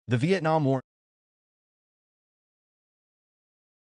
The Vietnam War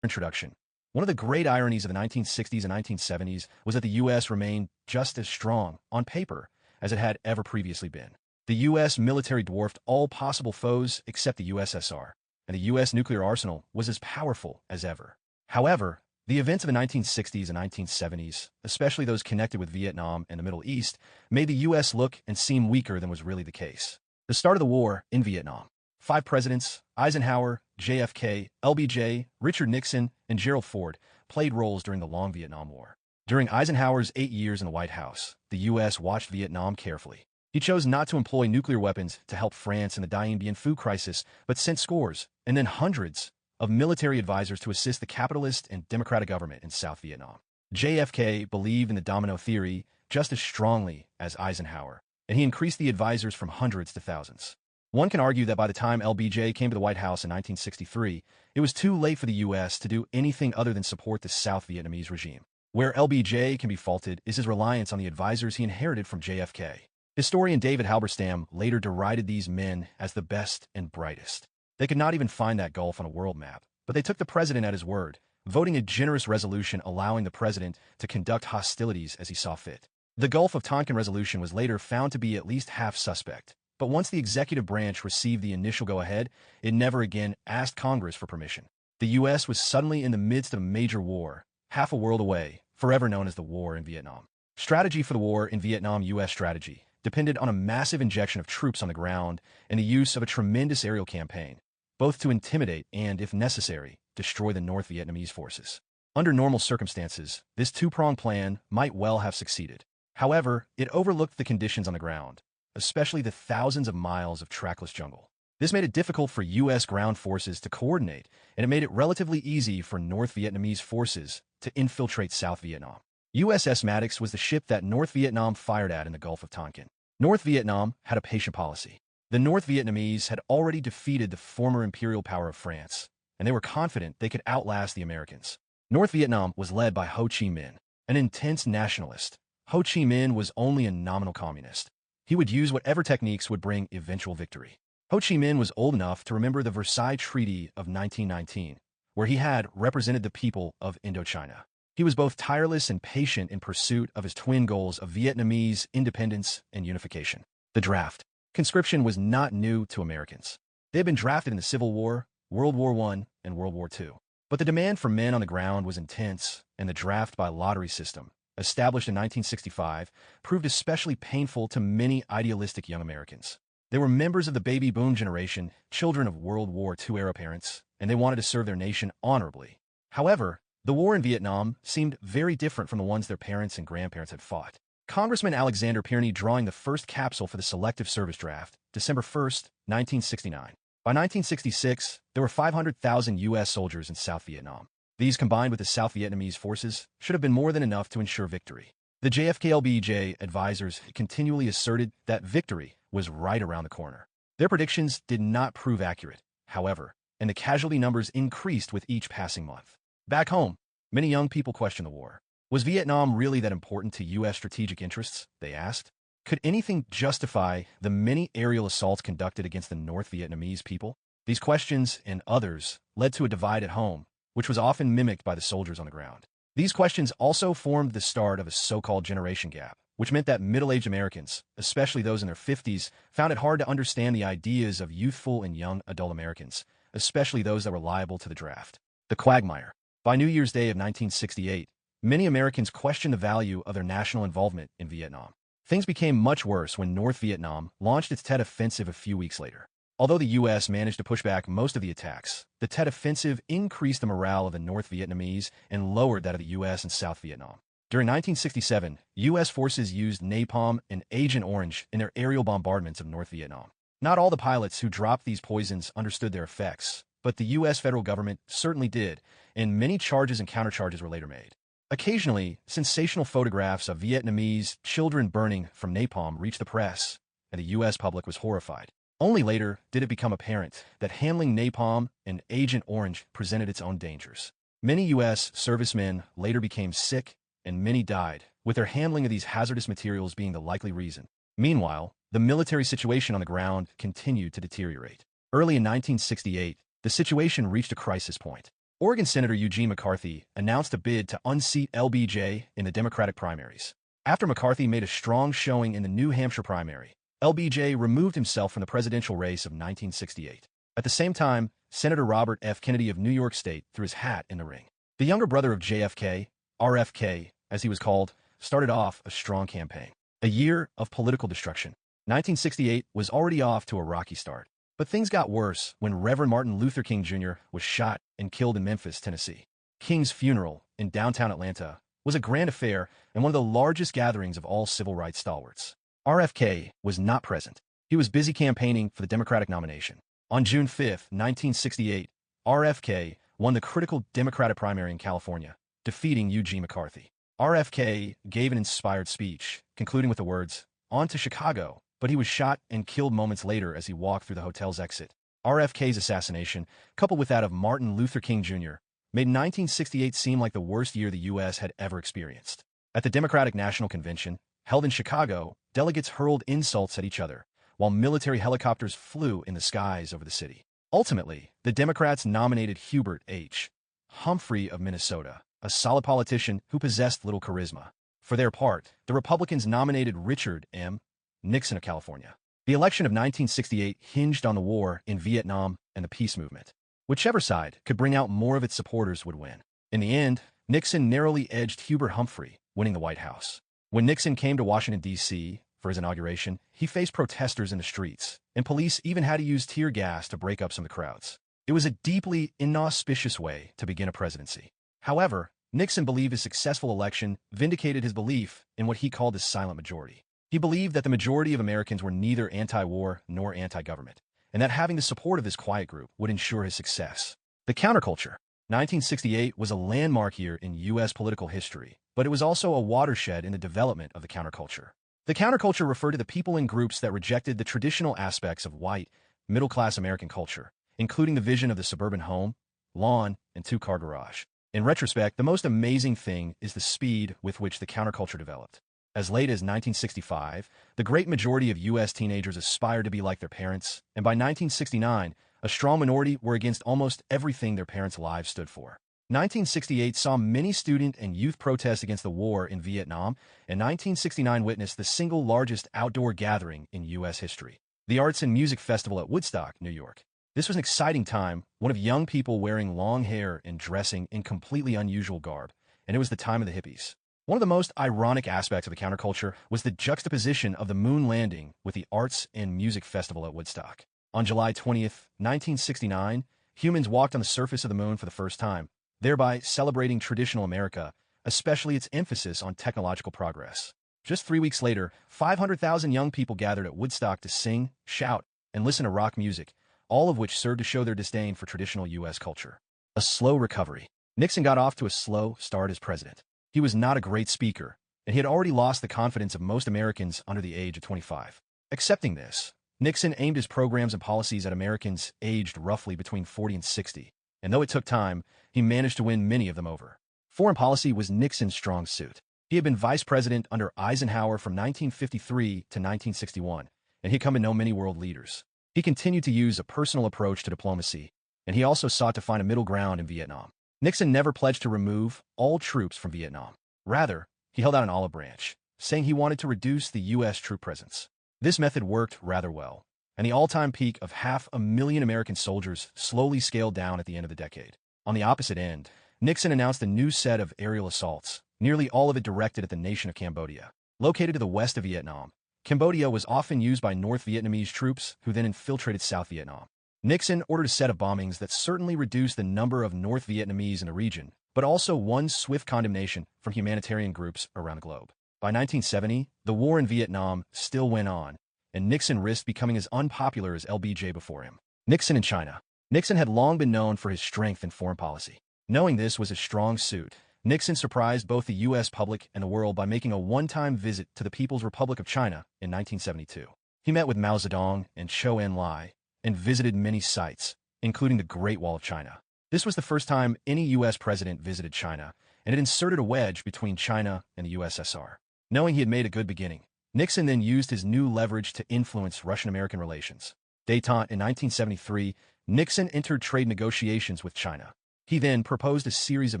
introduction. One of the great ironies of the 1960s and 1970s was that the U.S. remained just as strong, on paper, as it had ever previously been. The U.S. military dwarfed all possible foes except the USSR, and the U.S. nuclear arsenal was as powerful as ever. However, the events of the 1960s and 1970s, especially those connected with Vietnam and the Middle East, made the U.S. look and seem weaker than was really the case. The start of the war in Vietnam. 5 presidents, Eisenhower, JFK, LBJ, Richard Nixon, and Gerald Ford, played roles during the long Vietnam War. During Eisenhower's 8 years in the White House, the U.S. watched Vietnam carefully. He chose not to employ nuclear weapons to help France in the Dien Bien Phu crisis, but sent scores, and then hundreds, of military advisors to assist the capitalist and democratic government in South Vietnam. JFK believed in the domino theory just as strongly as Eisenhower, and he increased the advisors from hundreds to thousands. One can argue that by the time LBJ came to the White House in 1963, it was too late for the U.S. to do anything other than support the South Vietnamese regime. Where LBJ can be faulted is his reliance on the advisors he inherited from JFK. Historian David Halberstam later derided these men as the best and brightest. They could not even find that gulf on a world map, but they took the president at his word, voting a generous resolution allowing the president to conduct hostilities as he saw fit. The Gulf of Tonkin resolution was later found to be at least half suspect, but once the executive branch received the initial go-ahead, it never again asked Congress for permission. The U.S. was suddenly in the midst of a major war, half a world away, forever known as the War in Vietnam. Strategy for the war in Vietnam. U.S. strategy depended on a massive injection of troops on the ground and the use of a tremendous aerial campaign, both to intimidate and, if necessary, destroy the North Vietnamese forces. Under normal circumstances, this two-pronged plan might well have succeeded. However, it overlooked the conditions on the ground, especially the thousands of miles of trackless jungle. This made it difficult for U.S. ground forces to coordinate, and it made it relatively easy for North Vietnamese forces to infiltrate South Vietnam. USS Maddox was the ship that North Vietnam fired at in the Gulf of Tonkin. North Vietnam had a patient policy. The North Vietnamese had already defeated the former imperial power of France, and they were confident they could outlast the Americans. North Vietnam was led by Ho Chi Minh, an intense nationalist. Ho Chi Minh was only a nominal communist. He would use whatever techniques would bring eventual victory. Ho Chi Minh was old enough to remember the Versailles Treaty of 1919, where he had represented the people of Indochina. He was both tireless and patient in pursuit of his twin goals of Vietnamese independence and unification. The draft. Conscription was not new to Americans. They had been drafted in the Civil War, World War I, and World War II. But the demand for men on the ground was intense, and the draft by lottery system, established in 1965, proved especially painful to many idealistic young Americans. They were members of the baby boom generation, children of World War II-era parents, and they wanted to serve their nation honorably. However, the war in Vietnam seemed very different from the ones their parents and grandparents had fought. Congressman Alexander Pirney drawing the first capsule for the Selective Service Draft, December 1, 1969. By 1966, there were 500,000 U.S. soldiers in South Vietnam. These, combined with the South Vietnamese forces, should have been more than enough to ensure victory. The JFK-LBJ advisors continually asserted that victory was right around the corner. Their predictions did not prove accurate, however, and the casualty numbers increased with each passing month. Back home, many young people questioned the war. Was Vietnam really that important to U.S. strategic interests, they asked? Could anything justify the many aerial assaults conducted against the North Vietnamese people? These questions, and others, led to a divide at home, which was often mimicked by the soldiers on the ground. These questions also formed the start of a so-called generation gap, which meant that middle-aged Americans, especially those in their 50s, found it hard to understand the ideas of youthful and young adult Americans, especially those that were liable to the draft. The quagmire. By New Year's Day of 1968, many Americans questioned the value of their national involvement in Vietnam. Things became much worse when North Vietnam launched its Tet Offensive a few weeks later. Although the U.S. managed to push back most of the attacks, the Tet Offensive increased the morale of the North Vietnamese and lowered that of the U.S. and South Vietnam. During 1967, U.S. forces used napalm and Agent Orange in their aerial bombardments of North Vietnam. Not all the pilots who dropped these poisons understood their effects, but the U.S. federal government certainly did, and many charges and countercharges were later made. Occasionally, sensational photographs of Vietnamese children burning from napalm reached the press, and the U.S. public was horrified. Only later did it become apparent that handling napalm and Agent Orange presented its own dangers. Many U.S. servicemen later became sick, and many died, with their handling of these hazardous materials being the likely reason. Meanwhile, the military situation on the ground continued to deteriorate. Early in 1968, the situation reached a crisis point. Oregon Senator Eugene McCarthy announced a bid to unseat LBJ in the Democratic primaries. After McCarthy made a strong showing in the New Hampshire primary, LBJ removed himself from the presidential race of 1968. At the same time, Senator Robert F. Kennedy of New York State threw his hat in the ring. The younger brother of JFK, RFK, as he was called, started off a strong campaign. A year of political destruction. 1968 was already off to a rocky start. But things got worse when Reverend Martin Luther King Jr. was shot and killed in Memphis, Tennessee. King's funeral in downtown Atlanta was a grand affair and one of the largest gatherings of all civil rights stalwarts. RFK was not present. He was busy campaigning for the Democratic nomination. On June 5, 1968, RFK won the critical Democratic primary in California, defeating Eugene McCarthy. RFK gave an inspired speech, concluding with the words, "On to Chicago," but he was shot and killed moments later as he walked through the hotel's exit. RFK's assassination, coupled with that of Martin Luther King Jr., made 1968 seem like the worst year the U.S. had ever experienced. At the Democratic National Convention, held in Chicago, delegates hurled insults at each other, while military helicopters flew in the skies over the city. Ultimately, the Democrats nominated Hubert H. Humphrey of Minnesota, a solid politician who possessed little charisma. For their part, the Republicans nominated Richard M. Nixon of California. The election of 1968 hinged on the war in Vietnam and the peace movement. Whichever side could bring out more of its supporters would win. In the end, Nixon narrowly edged Hubert Humphrey, winning the White House. When Nixon came to Washington, D.C. for his inauguration, he faced protesters in the streets, and police even had to use tear gas to break up some of the crowds. It was a deeply inauspicious way to begin a presidency. However, Nixon believed his successful election vindicated his belief in what he called the silent majority. He believed that the majority of Americans were neither anti-war nor anti-government, and that having the support of this quiet group would ensure his success. The counterculture. 1968 was a landmark year in U.S. political history, but it was also a watershed in the development of the counterculture. The counterculture referred to the people and groups that rejected the traditional aspects of white, middle-class American culture, including the vision of the suburban home, lawn, and two-car garage. In retrospect, the most amazing thing is the speed with which the counterculture developed. As late as 1965, the great majority of U.S. teenagers aspired to be like their parents, and by 1969, a strong minority were against almost everything their parents' lives stood for. 1968 saw many student and youth protests against the war in Vietnam, and 1969 witnessed the single largest outdoor gathering in U.S. history, the Arts and Music Festival at Woodstock, New York. This was an exciting time, one of young people wearing long hair and dressing in completely unusual garb, and it was the time of the hippies. One of the most ironic aspects of the counterculture was the juxtaposition of the moon landing with the Arts and Music Festival at Woodstock. On July 20th, 1969, humans walked on the surface of the moon for the first time, thereby celebrating traditional America, especially its emphasis on technological progress. Just 3 weeks later, 500,000 young people gathered at Woodstock to sing, shout, and listen to rock music, all of which served to show their disdain for traditional U.S. culture. A slow recovery. Nixon got off to a slow start as president. He was not a great speaker, and he had already lost the confidence of most Americans under the age of 25. Accepting this, Nixon aimed his programs and policies at Americans aged roughly between 40 and 60, and though it took time, he managed to win many of them over. Foreign policy was Nixon's strong suit. He had been vice president under Eisenhower from 1953 to 1961, and he had come to know many world leaders. He continued to use a personal approach to diplomacy, and he also sought to find a middle ground in Vietnam. Nixon never pledged to remove all troops from Vietnam. Rather, he held out an olive branch, saying he wanted to reduce the U.S. troop presence. This method worked rather well, and the all-time peak of 500,000 American soldiers slowly scaled down at the end of the decade. On the opposite end, Nixon announced a new set of aerial assaults, nearly all of it directed at the nation of Cambodia. Located to the west of Vietnam, Cambodia was often used by North Vietnamese troops who then infiltrated South Vietnam. Nixon ordered a set of bombings that certainly reduced the number of North Vietnamese in the region, but also won swift condemnation from humanitarian groups around the globe. By 1970, the war in Vietnam still went on, and Nixon risked becoming as unpopular as LBJ before him. Nixon in China. Nixon had long been known for his strength in foreign policy. Knowing this was his strong suit, Nixon surprised both the U.S. public and the world by making a one-time visit to the People's Republic of China in 1972. He met with Mao Zedong and Zhou Enlai, and visited many sites, including the Great Wall of China. This was the first time any U.S. president visited China, and it inserted a wedge between China and the USSR. Knowing he had made a good beginning, Nixon then used his new leverage to influence Russian-American relations. Détente in 1973, Nixon entered trade negotiations with China. He then proposed a series of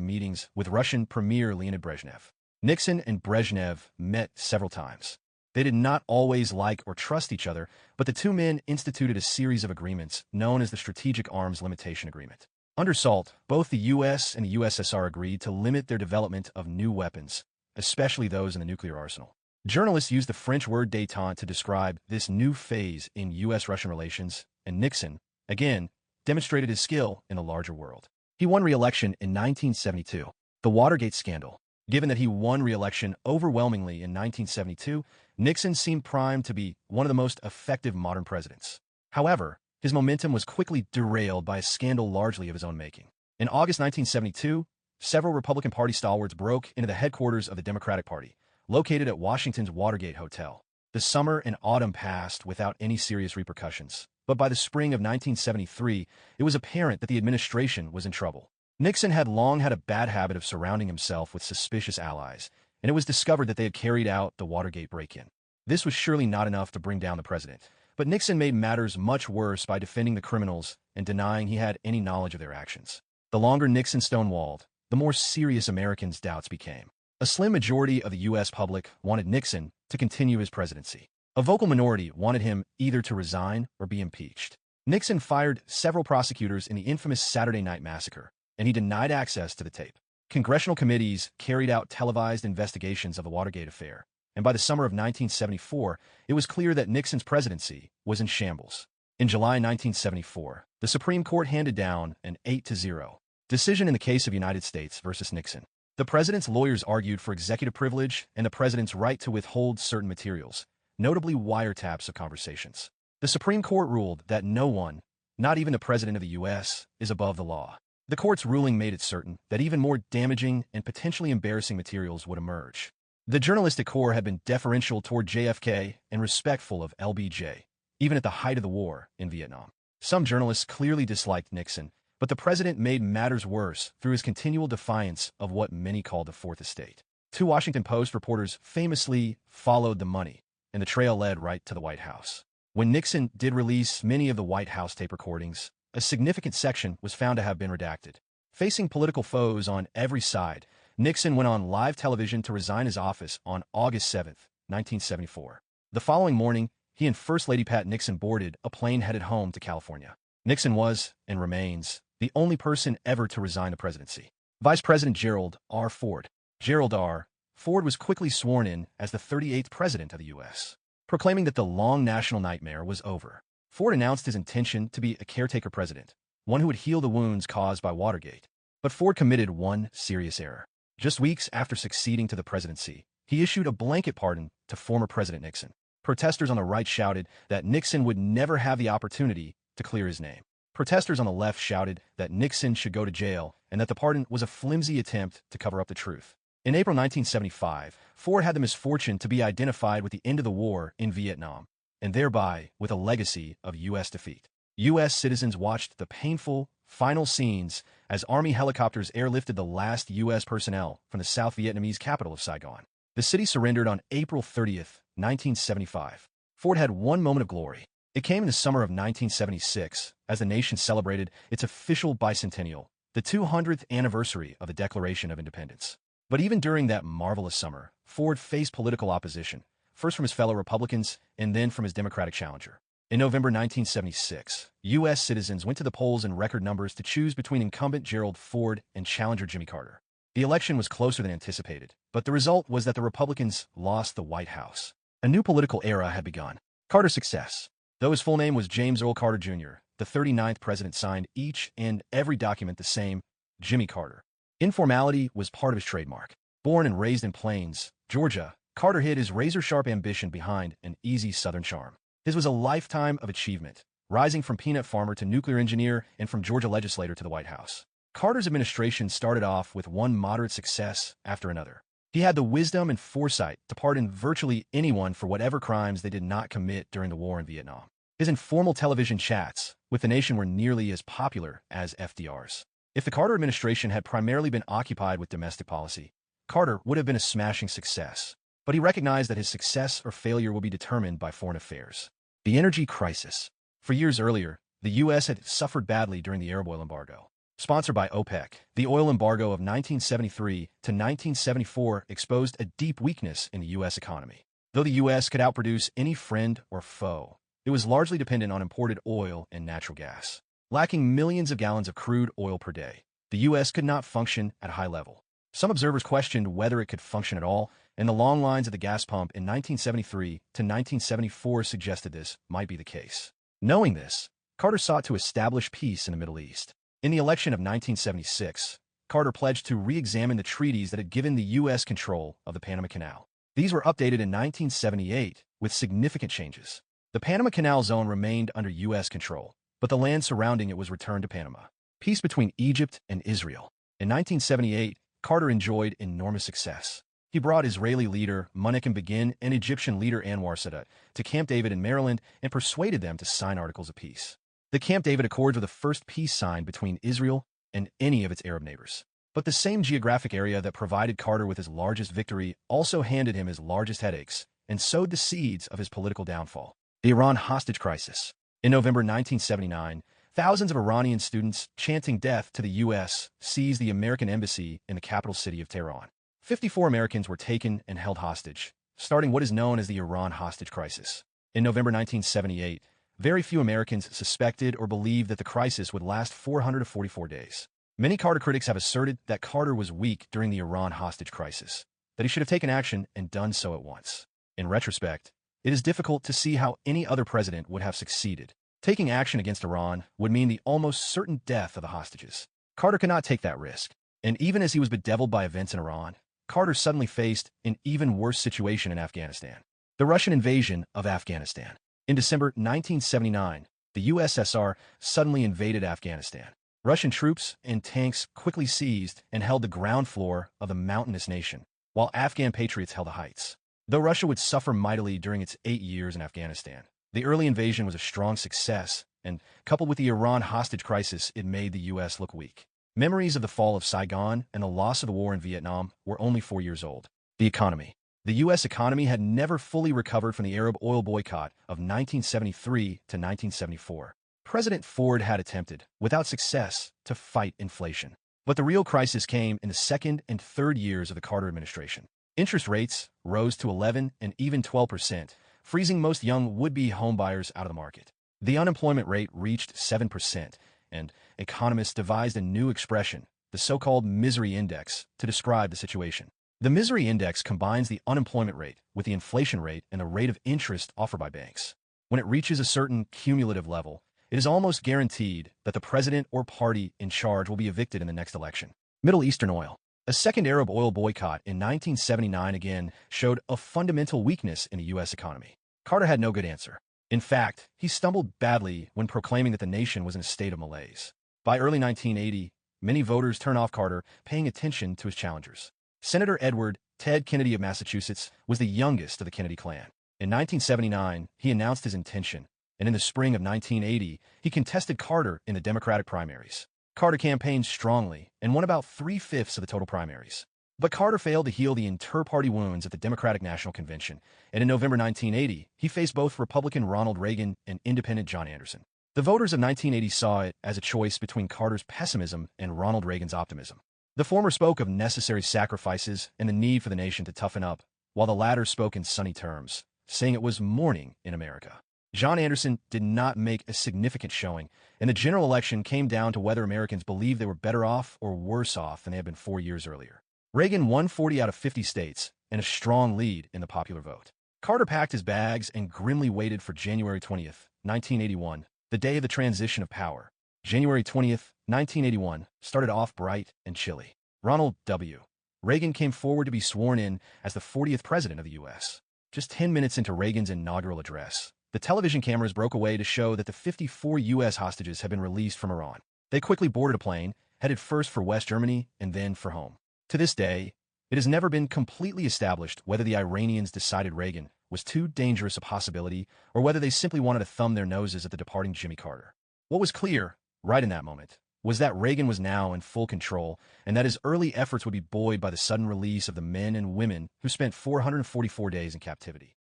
meetings with Russian Premier Leonid Brezhnev. Nixon and Brezhnev met several times. They did not always like or trust each other, but the two men instituted a series of agreements known as the Strategic Arms Limitation Agreement. Under SALT, both the U.S. and the USSR agreed to limit their development of new weapons, especially those in the nuclear arsenal. Journalists used the French word détente to describe this new phase in U.S.-Russian relations, and Nixon, again, demonstrated his skill in the larger world. He won re-election in 1972. The Watergate scandal. Given that he won re-election overwhelmingly in 1972, Nixon seemed primed to be one of the most effective modern presidents. However, his momentum was quickly derailed by a scandal largely of his own making. In August 1972, several Republican Party stalwarts broke into the headquarters of the Democratic Party, located at Washington's Watergate Hotel. The summer and autumn passed without any serious repercussions, but by the spring of 1973, it was apparent that the administration was in trouble. Nixon had long had a bad habit of surrounding himself with suspicious allies, and it was discovered that they had carried out the Watergate break-in. This was surely not enough to bring down the president, but Nixon made matters much worse by defending the criminals and denying he had any knowledge of their actions. The longer Nixon stonewalled, the more serious Americans' doubts became. A slim majority of the U.S. public wanted Nixon to continue his presidency. A vocal minority wanted him either to resign or be impeached. Nixon fired several prosecutors in the infamous Saturday Night Massacre, and he denied access to the tape. Congressional committees carried out televised investigations of the Watergate affair, and by the summer of 1974, it was clear that Nixon's presidency was in shambles. In July 1974, the Supreme Court handed down an 8-0 decision in the case of United States versus Nixon. The president's lawyers argued for executive privilege and the president's right to withhold certain materials, notably wiretaps of conversations. The Supreme Court ruled that no one, not even the president of the U.S., is above the law. The court's ruling made it certain that even more damaging and potentially embarrassing materials would emerge. The journalistic corps had been deferential toward JFK and respectful of LBJ, even at the height of the war in Vietnam. Some journalists clearly disliked Nixon, but the president made matters worse through his continual defiance of what many called the Fourth Estate. Two Washington Post reporters famously followed the money, and the trail led right to the White House. When Nixon did release many of the White House tape recordings, a significant section was found to have been redacted. Facing political foes on every side, Nixon went on live television to resign his office on August 7, 1974. The following morning, he and First Lady Pat Nixon boarded a plane headed home to California. Nixon was, and remains, the only person ever to resign the presidency. Vice President Gerald R. Ford. Gerald R. Ford was quickly sworn in as the 38th president of the U.S., proclaiming that the long national nightmare was over. Ford announced his intention to be a caretaker president, one who would heal the wounds caused by Watergate. But Ford committed one serious error. Just weeks after succeeding to the presidency, he issued a blanket pardon to former President Nixon. Protesters on the right shouted that Nixon would never have the opportunity to clear his name. Protesters on the left shouted that Nixon should go to jail and that the pardon was a flimsy attempt to cover up the truth. In April 1975, Ford had the misfortune to be identified with the end of the war in Vietnam, and thereby with a legacy of U.S. defeat. U.S. citizens watched the painful, final scenes as Army helicopters airlifted the last U.S. personnel from the South Vietnamese capital of Saigon. The city surrendered on April 30, 1975. Ford had one moment of glory. It came in the summer of 1976 as the nation celebrated its official bicentennial, the 200th anniversary of the Declaration of Independence. But even during that marvelous summer, Ford faced political opposition, first from his fellow Republicans and then from his Democratic challenger. In November 1976, U.S. citizens went to the polls in record numbers to choose between incumbent Gerald Ford and challenger Jimmy Carter. The election was closer than anticipated, but the result was that the Republicans lost the White House. A new political era had begun. Carter's success. Though his full name was James Earl Carter Jr., the 39th president signed each and every document the same, Jimmy Carter. Informality was part of his trademark. Born and raised in Plains, Georgia, Carter hid his razor-sharp ambition behind an easy Southern charm. His was a lifetime of achievement, rising from peanut farmer to nuclear engineer and from Georgia legislator to the White House. Carter's administration started off with one moderate success after another. He had the wisdom and foresight to pardon virtually anyone for whatever crimes they did not commit during the war in Vietnam. His informal television chats with the nation were nearly as popular as FDR's. If the Carter administration had primarily been occupied with domestic policy, Carter would have been a smashing success. But he recognized that his success or failure will be determined by foreign affairs. The energy crisis. For years earlier, the U.S. had suffered badly during the Arab oil embargo. Sponsored by OPEC, the oil embargo of 1973 to 1974 exposed a deep weakness in the U.S. economy. Though the U.S. could outproduce any friend or foe, it was largely dependent on imported oil and natural gas. Lacking millions of gallons of crude oil per day, the U.S. could not function at a high level. Some observers questioned whether it could function at all, and the long lines at the gas pump in 1973 to 1974 suggested this might be the case. Knowing this, Carter sought to establish peace in the Middle East. In the election of 1976, Carter pledged to re-examine the treaties that had given the U.S. control of the Panama Canal. These were updated in 1978 with significant changes. The Panama Canal zone remained under U.S. control, but the land surrounding it was returned to Panama. Peace between Egypt and Israel. In 1978, Carter enjoyed enormous success. He brought Israeli leader Menachem Begin and Egyptian leader Anwar Sadat to Camp David in Maryland and persuaded them to sign articles of peace. The Camp David Accords were the first peace signed between Israel and any of its Arab neighbors. But the same geographic area that provided Carter with his largest victory also handed him his largest headaches and sowed the seeds of his political downfall. The Iran hostage crisis. In November 1979, thousands of Iranian students chanting death to the U.S. seized the American embassy in the capital city of Tehran. 54 Americans were taken and held hostage, starting what is known as the Iran hostage crisis. In November 1978, very few Americans suspected or believed that the crisis would last 444 days. Many Carter critics have asserted that Carter was weak during the Iran hostage crisis, that he should have taken action and done so at once. In retrospect, it is difficult to see how any other president would have succeeded. Taking action against Iran would mean the almost certain death of the hostages. Carter could not take that risk, and even as he was bedeviled by events in Iran, Carter suddenly faced an even worse situation in Afghanistan. The Russian invasion of Afghanistan. In December 1979, the USSR suddenly invaded Afghanistan. Russian troops and tanks quickly seized and held the ground floor of the mountainous nation, while Afghan patriots held the heights. Though Russia would suffer mightily during its 8 years in Afghanistan, the early invasion was a strong success, and coupled with the Iran hostage crisis, it made the U.S. look weak. Memories of the fall of Saigon and the loss of the war in Vietnam were only 4 years old. The economy. The U.S. economy had never fully recovered from the Arab oil boycott of 1973 to 1974. President Ford had attempted, without success, to fight inflation. But the real crisis came in the second and third years of the Carter administration. Interest rates rose to 11 and even 12%, freezing most young would-be homebuyers out of the market. The unemployment rate reached 7%, and economists devised a new expression, the so-called misery index, to describe the situation. The misery index combines the unemployment rate with the inflation rate and the rate of interest offered by banks. When it reaches a certain cumulative level, it is almost guaranteed that the president or party in charge will be evicted in the next election. Middle Eastern oil. A second Arab oil boycott in 1979 again showed a fundamental weakness in the U.S. economy. Carter had no good answer. In fact, he stumbled badly when proclaiming that the nation was in a state of malaise. By early 1980, many voters turned off Carter, paying attention to his challengers. Senator Edward Ted Kennedy of Massachusetts was the youngest of the Kennedy clan. In 1979, he announced his intention, and in the spring of 1980, he contested Carter in the Democratic primaries. Carter campaigned strongly and won about 3/5 of the total primaries. But Carter failed to heal the inter-party wounds at the Democratic National Convention, and in November 1980, he faced both Republican Ronald Reagan and Independent John Anderson. The voters of 1980 saw it as a choice between Carter's pessimism and Ronald Reagan's optimism. The former spoke of necessary sacrifices and the need for the nation to toughen up, while the latter spoke in sunny terms, saying it was morning in America. John Anderson did not make a significant showing, and the general election came down to whether Americans believed they were better off or worse off than they had been 4 years earlier. Reagan won 40 out of 50 states and a strong lead in the popular vote. Carter packed his bags and grimly waited for January 20th, 1981, the day of the transition of power. January 20th, 1981, started off bright and chilly. Ronald W. Reagan came forward to be sworn in as the 40th president of the U.S. Just 10 minutes into Reagan's inaugural address, the television cameras broke away to show that the 54 U.S. hostages had been released from Iran. They quickly boarded a plane, headed first for West Germany and then for home. To this day, it has never been completely established whether the Iranians decided Reagan was too dangerous a possibility or whether they simply wanted to thumb their noses at the departing Jimmy Carter. What was clear, right in that moment, was that Reagan was now in full control and that his early efforts would be buoyed by the sudden release of the men and women who spent 444 days in captivity.